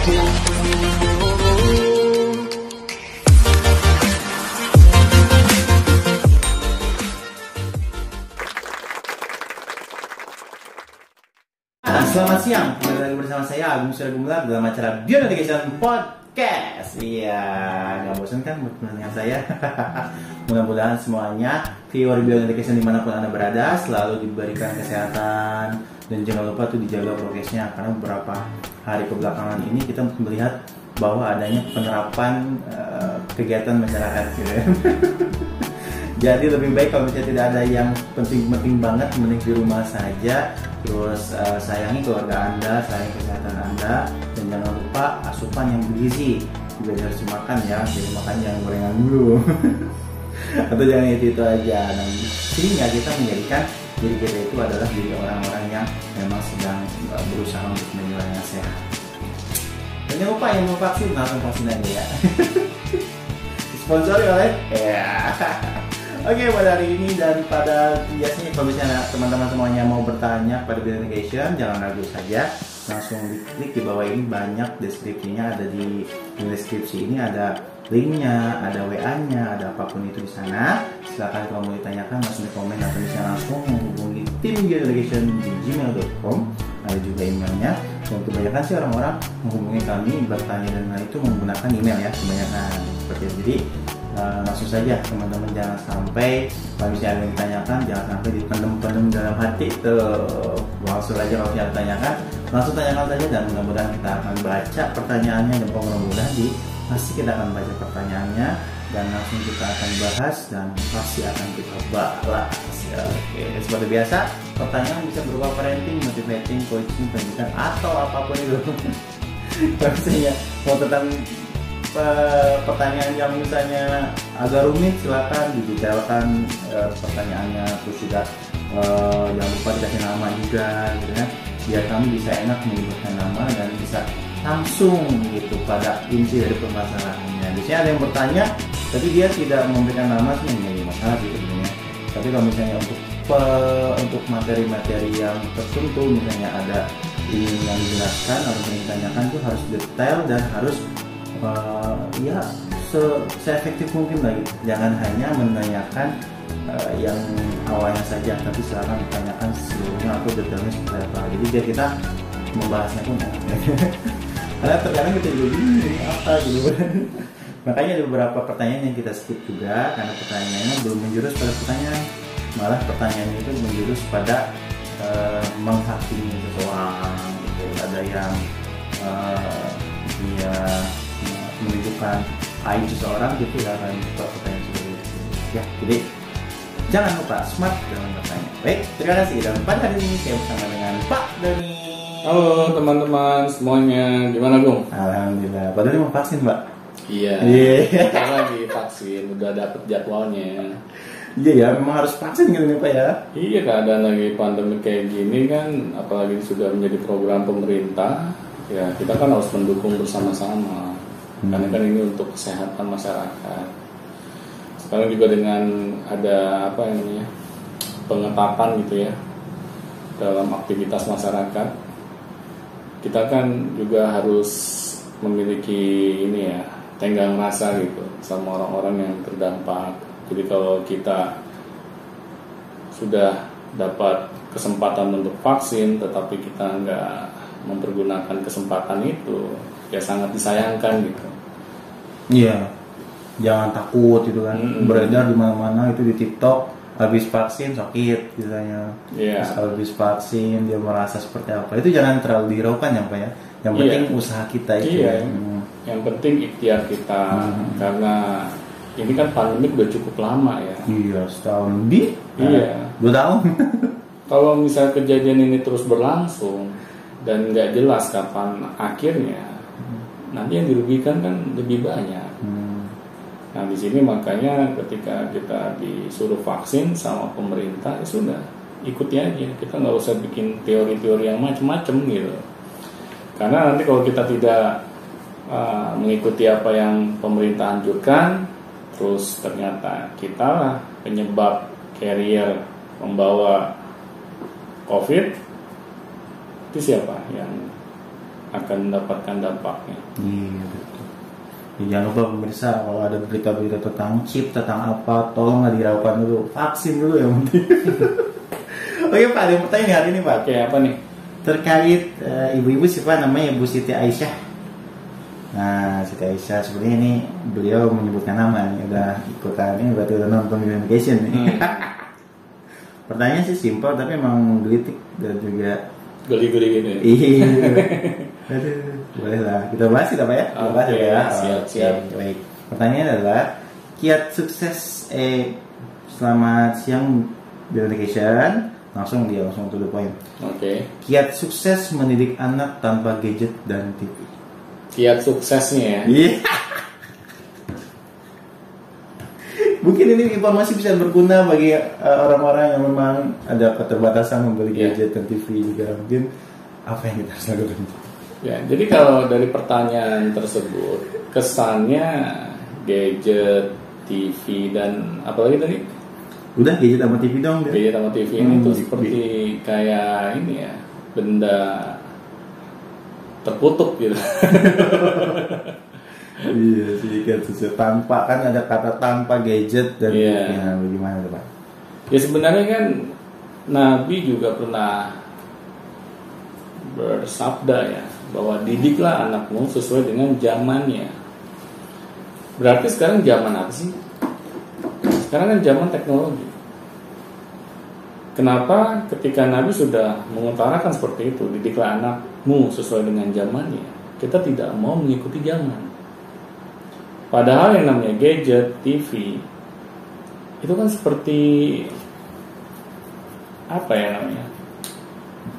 Selamat siang, kembali lagi bersama saya Agung Surya Gumelar dalam acara Bionotification Podcast. Iya, nggak bosan kan dengan saya? Mudah-mudahan semuanya viewer Bionotification dimanapun Anda berada selalu diberikan kesehatan dan jangan lupa tuh dijaga prokesnya, karena beberapa hari kebelakangan ini kita melihat bahwa adanya penerapan kegiatan masyarakat gitu ya. Jadi lebih baik kalau misalnya tidak ada yang penting-penting banget, mending di rumah saja. Terus sayangi keluarga Anda, sayangi kesehatan Anda, dan jangan lupa asupan yang bergizi juga harus dimakan ya. Jadi makan yang gorengan dulu. Atau jangan itu aja. Nah, sehingga kita menjadikan diri kita itu adalah diri orang-orang yang memang sedang berusaha untuk menjalani yang sehat. Dan jangan lupa yang mau vaksin, langsung vaksin aja ya. Disponsori oleh Oke, pada hari ini dan pada biasanya kalau misalnya teman-teman semuanya mau bertanya pada Bionotification, jangan ragu saja, langsung diklik di bawah ini, banyak deskripsinya, ada di deskripsi ini ada linknya, ada WA-nya, ada apapun itu di sana. Silakan kalau mau ditanyakan langsung di komen atau bisa langsung menghubungi tim Bionotification di gmail.com, ada juga emailnya. Dan kebanyakan sih orang-orang menghubungi kami bertanya dan hal itu menggunakan email ya, kebanyakan seperti itu. Jadi langsung saja teman-teman, jangan sampai kalau misalnya ada yang ditanyakan jangan sampai dipendem-pendem dalam hati tuh. Langsung aja kalau yang ditanyakan langsung tanyakan saja, dan mudah-mudahan kita akan baca pertanyaannya, dan mudah-mudahan pasti kita akan baca pertanyaannya dan langsung kita akan bahas dan pasti akan kita balas. Oke, seperti biasa pertanyaan bisa berupa parenting, motivating, coaching, pendidikan atau apapun itu. Kalau misalnya mau tentang pertanyaan yang misalnya agak rumit, silakan didetailkan pertanyaannya, terus juga jangan lupa dikasih nama juga gitu kan, biar kami bisa enak menyebutkan nama dan bisa langsung gitu pada inti dari permasalahannya. Biasanya ada yang bertanya tapi dia tidak memberikan nama, sih menjadi masalah sih sebenarnya. Tapi kalau misalnya untuk materi-materi yang tertentu, misalnya ada ingin yang dijelaskan atau yang ditanyakan, itu harus detail dan harus ya se-efektif mungkin lagi. Jangan hanya menanyakan yang awalnya saja, tapi silakan ditanyakan sebelumnya atau detailnya seperti apa. Jadi biar kita membahasnya pun karena terkadang kita juga bingung apa gitu. Makanya ada beberapa pertanyaan yang kita skip juga karena pertanyaannya belum menjurus pada pertanyaan, malah pertanyaannya itu menjurus pada menghakimi seseorang gitu. Ada yang dia menunjukkan aib seseorang gitu ya, kan pertanyaan seperti itu ya. Jadi jangan lupa smart dalam bertanya. Baik, terima kasih. Dan pada hari ini saya bersama dengan Pak Doni. Halo teman-teman semuanya, gimana Bung? Alhamdulillah. Pak Doni mau vaksin, Pak? Iya. Kita lagi vaksin, udah dapet jadwalnya. Iya ya, memang harus vaksin gitu nih Pak ya. Iya, keadaan lagi pandemi kayak gini kan, apalagi sudah menjadi program pemerintah, ya kita kan harus mendukung bersama-sama. Karena kan ini untuk kesehatan masyarakat. Sekarang juga dengan ada apa yang namanya pengetatan gitu ya dalam aktivitas masyarakat, kita kan juga harus memiliki ini ya, tenggang rasa gitu sama orang-orang yang terdampak. Jadi kalau kita sudah dapat kesempatan untuk vaksin tetapi kita nggak mempergunakan kesempatan itu, ya sangat disayangkan gitu. Iya, jangan takut gitu kan. Beredar di mana-mana itu di TikTok, habis vaksin sakit misalnya. Iya. Habis vaksin dia merasa seperti apa, itu jangan terlalu dihiraukan ya Pak ya. Yang penting usaha kita itu. Iya. Yang penting ikhtiar kita, karena ini kan pandemi udah cukup lama ya. Iya, setahun lebih. Iya. 2 tahun. Kalau misalnya kejadian ini terus berlangsung dan nggak jelas kapan akhirnya, nanti yang dirugikan kan lebih banyak. Nah di sini makanya ketika kita disuruh vaksin sama pemerintah, ya sudah ikuti aja. Kita nggak usah bikin teori-teori yang macam-macam gitu. Karena nanti kalau kita tidak mengikuti apa yang pemerintah anjurkan, terus ternyata kita lah penyebab carrier membawa COVID, itu siapa yang akan mendapatkan dampaknya. Iya betul. Ya, jangan lupa pemirsa, kalau ada berita-berita tentang chip, tentang apa, tolonglah diraukan dulu, vaksin dulu yang penting. Oke Pak, ada yang pertanyaan hari ini Pak. Oke, apa nih? Terkait ibu-ibu siapa namanya Bu Siti Aisyah. Nah, Siti Aisyah sebenarnya ini beliau menyebutkan nama nih, udah ikutan ini berarti udah nonton Communication nih. Pertanyaan sih simpel tapi emang menggelitik dan juga Geli-geli gitu. iya. Aduh, boleh lah. Kita bahas kita Pak ya. Kita bahas ya. Siap. Baik. Pertanyaannya adalah kiat sukses selamat siang Communication. Langsung to the point. Oke. Kiat sukses mendidik anak tanpa gadget dan TV. Kiat suksesnya ya. Iya. Mungkin ini informasi bisa berguna bagi orang-orang yang memang ada keterbatasan membeli gadget dan TV juga. Mungkin apa yang kita harus lakukan? Ya, jadi kalau dari pertanyaan tersebut kesannya gadget, TV dan apalagi tadi? Udah gadget sama TV dong. Gadget sama TV ini tuh seperti kayak ini ya, benda terkutuk gitu. Iya sih kan tanpa kan ada kata tanpa gadget dan ya, bagaimana tuh Pak? Ya sebenarnya kan Nabi juga pernah bersabda ya bahwa didiklah anakmu sesuai dengan zamannya. Berarti sekarang zaman apa sih? Sekarang kan zaman teknologi. Kenapa ketika Nabi sudah mengutarakan seperti itu, didiklah anakmu sesuai dengan zamannya, kita tidak mau mengikuti zaman. Padahal yang namanya gadget, TV itu kan seperti apa ya namanya,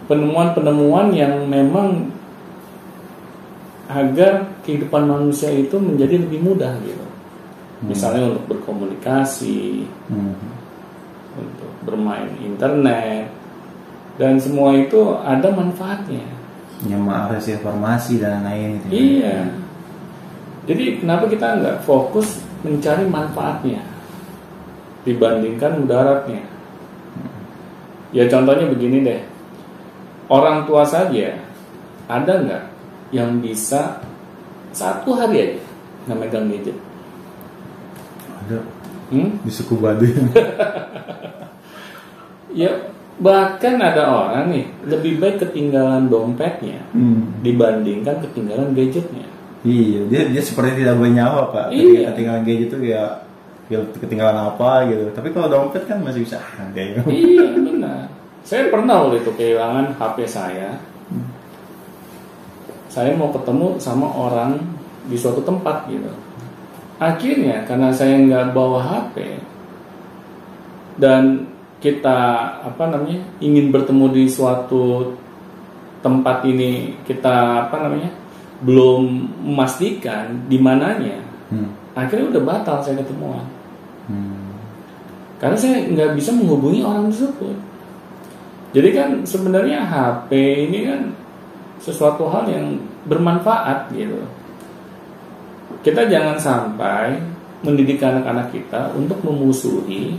penemuan-penemuan yang memang agar kehidupan manusia itu menjadi lebih mudah gitu. Misalnya untuk berkomunikasi, untuk bermain internet, dan semua itu ada manfaatnya. Ya mengakses informasi dan lain-lain. Iya. Jadi kenapa kita nggak fokus mencari manfaatnya dibandingkan mudaratnya? Ya contohnya begini deh, orang tua saja ada nggak yang bisa satu hari aja nggak megang gadget? Ada. Di suku Baduy. Ya bahkan ada orang nih lebih baik ketinggalan dompetnya dibandingkan ketinggalan gadgetnya. Iya, dia seperti tidak bernyawa Pak. Iya. Ketinggalan gadget itu ya ketinggalan apa gitu. Tapi kalau dompet kan masih bisa ada. Iya benar. Saya pernah waktu itu kehilangan HP saya. Saya mau ketemu sama orang di suatu tempat gitu. Akhirnya karena saya nggak bawa HP dan kita ingin bertemu di suatu tempat ini, kita belum memastikan di mananya. Akhirnya udah batal saya ketemuan. Karena saya nggak bisa menghubungi orang tersebut. Jadi kan sebenarnya HP ini kan sesuatu hal yang bermanfaat gitu. Kita jangan sampai mendidik anak-anak kita untuk memusuhi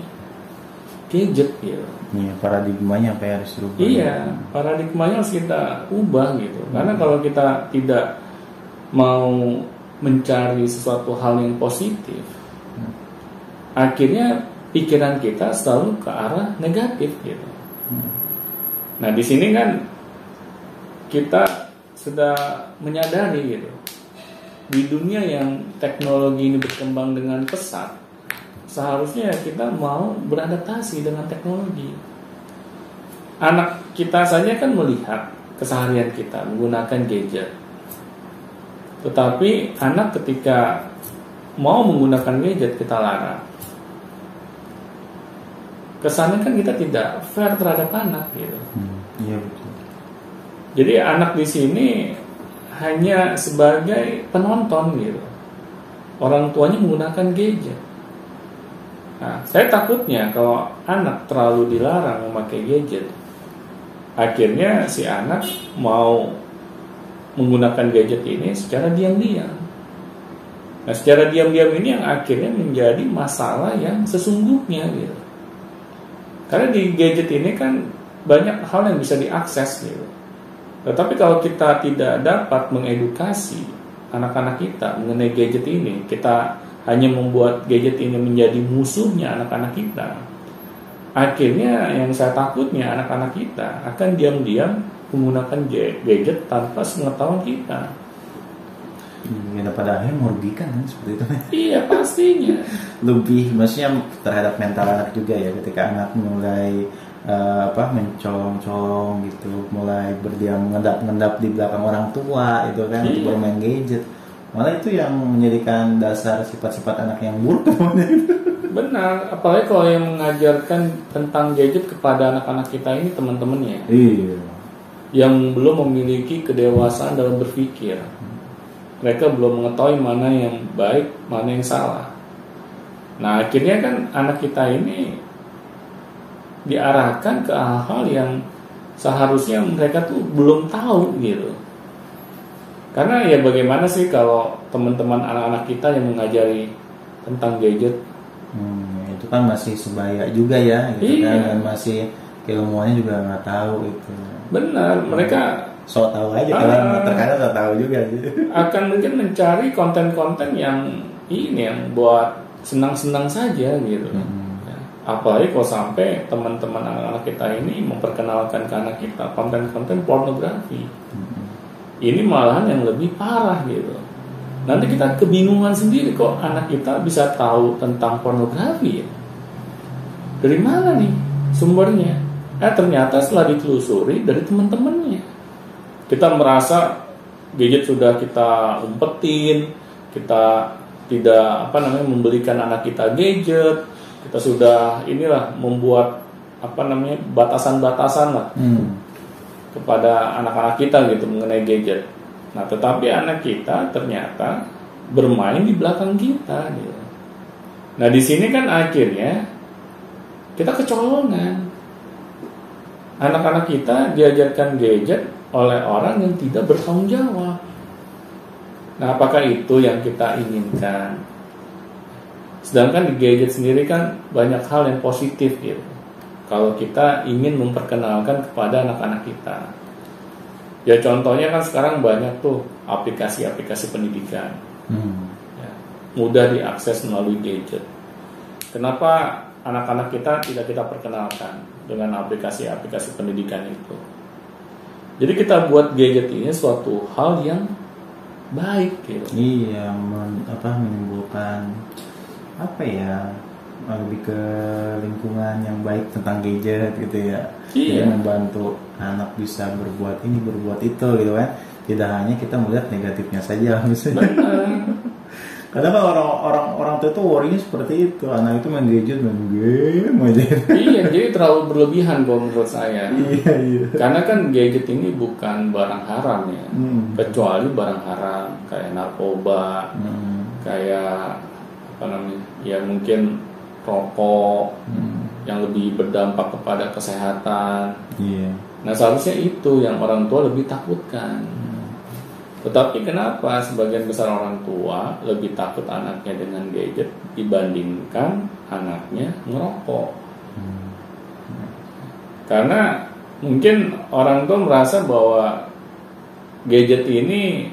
gadget gitu. Iya, paradigmanya apa yang harus dirubah? Iya, paradigmanya harus kita ubah gitu. Karena kalau kita tidak mau mencari sesuatu hal yang positif, akhirnya pikiran kita selalu ke arah negatif gitu. Nah di sini kan kita sudah menyadari gitu, di dunia yang teknologi ini berkembang dengan pesat, seharusnya kita mau beradaptasi dengan teknologi. Anak kita saja kan melihat keseharian kita menggunakan gadget. Tetapi anak ketika mau menggunakan gadget kita larang, kesannya kan kita tidak fair terhadap anak gitu. Iya betul. Jadi anak di sini hanya sebagai penonton gitu. Orang tuanya menggunakan gadget. Nah, saya takutnya kalau anak terlalu dilarang memakai gadget, akhirnya si anak mau menggunakan gadget ini secara diam-diam. Nah, secara diam-diam ini yang akhirnya menjadi masalah yang sesungguhnya gitu. Karena di gadget ini kan banyak hal yang bisa diakses gitu. Tetapi kalau kita tidak dapat mengedukasi anak-anak kita mengenai gadget ini, kita hanya membuat gadget ini menjadi musuhnya anak-anak kita, akhirnya yang saya takutnya anak-anak kita akan diam-diam menggunakan gadget tanpa sepengetahuan kita. Ya, pada akhirnya merugikan kan seperti itu. Iya pastinya. Lebih maksudnya terhadap mental anak juga ya, ketika anak mulai mencolong-colong gitu, mulai berdiam mengendap-endap di belakang orang tua itu kan, untuk bermain gadget. Malah itu yang menjadikan dasar sifat-sifat anak yang buruk namanya. Benar, apalagi kalau yang mengajarkan tentang gadget kepada anak-anak kita ini teman-temannya. Iya. Yang belum memiliki kedewasaan dalam berpikir. Mereka belum mengetahui mana yang baik, mana yang salah. Nah, akhirnya kan anak kita ini diarahkan ke hal-hal yang seharusnya mereka tuh belum tahu gitu. Karena ya bagaimana sih kalau teman-teman anak-anak kita yang mengajari tentang gadget, itu kan masih sebaya juga ya, gitu iya. kan, dan masih keilmuannya juga nggak tahu itu. Benar, mereka so tahu aja, terkadang so tahu juga gitu. Akan mungkin mencari konten-konten yang ini yang buat senang-senang saja gitu. Apalagi kalau sampai teman-teman anak-anak kita ini memperkenalkan ke anak kita konten-konten pornografi. Ini malahan yang lebih parah gitu. Nanti kita kebingungan sendiri, kok anak kita bisa tahu tentang pornografi ya? Dari mana nih sumbernya? Ternyata setelah ditelusuri dari teman-temannya. Kita merasa gadget sudah kita umpetin, kita tidak membelikan anak kita gadget, kita sudah membuat batasan-batasan lah kepada anak-anak kita gitu mengenai gadget. Nah, tetapi anak kita ternyata bermain di belakang kita gitu. Nah, di sini kan akhirnya kita kecolongan. Anak-anak kita diajarkan gadget oleh orang yang tidak bertanggung jawab. Nah, apakah itu yang kita inginkan? Sedangkan di gadget sendiri kan banyak hal yang positif gitu. Kalau kita ingin memperkenalkan kepada anak-anak kita. Ya contohnya kan sekarang banyak tuh aplikasi-aplikasi pendidikan. Ya, mudah diakses melalui gadget. Kenapa anak-anak kita tidak kita perkenalkan dengan aplikasi-aplikasi pendidikan itu? Jadi kita buat gadget ini suatu hal yang baik gitu. Iya, menimbulkan lebih ke lingkungan yang baik tentang gadget gitu ya. Jadi membantu anak bisa berbuat ini, berbuat itu gitu kan. Tidak hanya kita melihat negatifnya saja misalnya. Kadang orang tua itu worry-nya seperti itu, anak itu main gadget, main game aja. Iya, jadi terlalu berlebihan kalau menurut saya. Iya. Karena kan gadget ini bukan barang haram ya, kecuali barang haram kayak narkoba, kayak ya mungkin rokok yang lebih berdampak kepada kesehatan. Iya. Nah, seharusnya itu yang orang tua lebih takutkan. Tetapi kenapa sebagian besar orang tua lebih takut anaknya dengan gadget dibandingkan anaknya ngerokok? Karena mungkin orang tua merasa bahwa gadget ini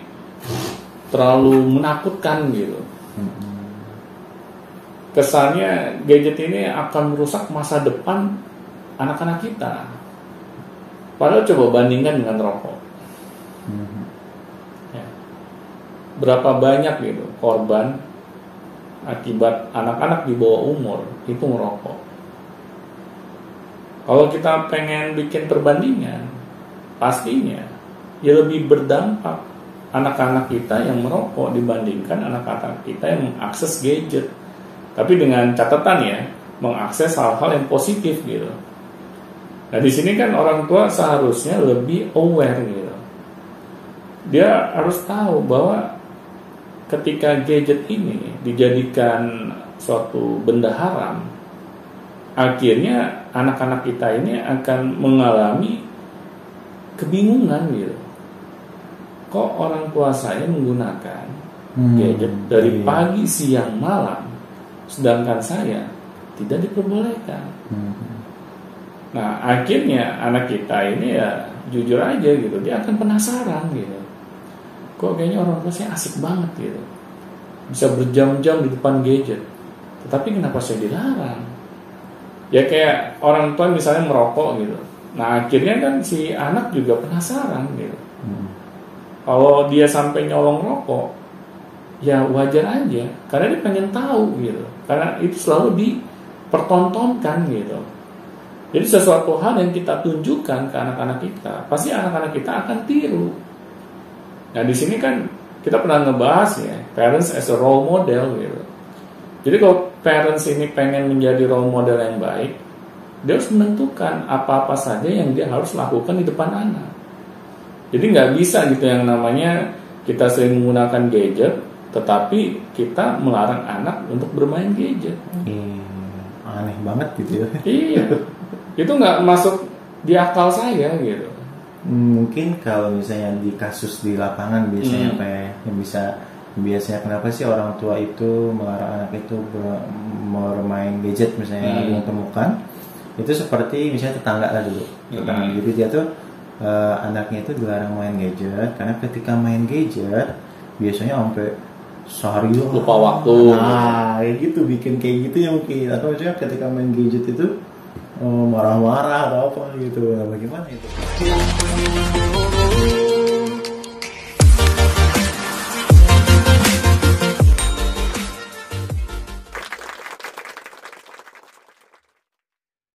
terlalu menakutkan gitu. Kesannya gadget ini akan merusak masa depan anak-anak kita. Padahal coba bandingkan dengan rokok. Berapa banyak gitu korban akibat anak-anak di bawah umur itu merokok. Kalau kita pengen bikin perbandingan, pastinya ya lebih berdampak anak-anak kita yang merokok dibandingkan anak-anak kita yang mengakses gadget. Tapi dengan catatan ya, mengakses hal-hal yang positif gitu. Nah, di sini kan orang tua seharusnya lebih aware gitu. Dia harus tahu bahwa ketika gadget ini dijadikan suatu benda haram, akhirnya anak-anak kita ini akan mengalami kebingungan gitu. Kok orang tua saya menggunakan gadget dari pagi, siang, malam, sedangkan saya tidak diperbolehkan. Nah, akhirnya anak kita ini ya jujur aja gitu, dia akan penasaran gitu. Kok kayaknya orang tua saya asik banget gitu, bisa berjam-jam di depan gadget, tetapi kenapa saya dilarang? Ya kayak orang tua misalnya merokok gitu, nah akhirnya kan si anak juga penasaran gitu. Kalau dia sampai nyolong rokok, ya wajar aja, karena dia pengen tahu gitu, karena itu selalu dipertontonkan gitu. Jadi sesuatu hal yang kita tunjukkan ke anak-anak kita, pasti anak-anak kita akan tiru. Nah di sini kan kita pernah ngebahas ya, parents as a role model gitu. Jadi kalau parents ini pengen menjadi role model yang baik, dia harus menentukan apa-apa saja yang dia harus lakukan di depan anak. Jadi nggak bisa gitu yang namanya kita sering menggunakan gadget, tetapi kita melarang anak untuk bermain gadget. Aneh banget gitu ya. Iya, itu nggak masuk di akal saya gitu. Mungkin kalau misalnya di kasus di lapangan biasanya apa ya, yang biasanya kenapa sih orang tua itu melarang anak itu bermain gadget misalnya yang temukan itu seperti misalnya tetangga lah dulu, tetangga gitu dia tuh anaknya itu dilarang main gadget karena ketika main gadget biasanya sampai sehari lupa waktu. Nah, kayak gitu bikin kayak gitu ya mungkin, atau misalnya ketika main gadget itu marah-marah atau apa gitu. Bagaimana itu?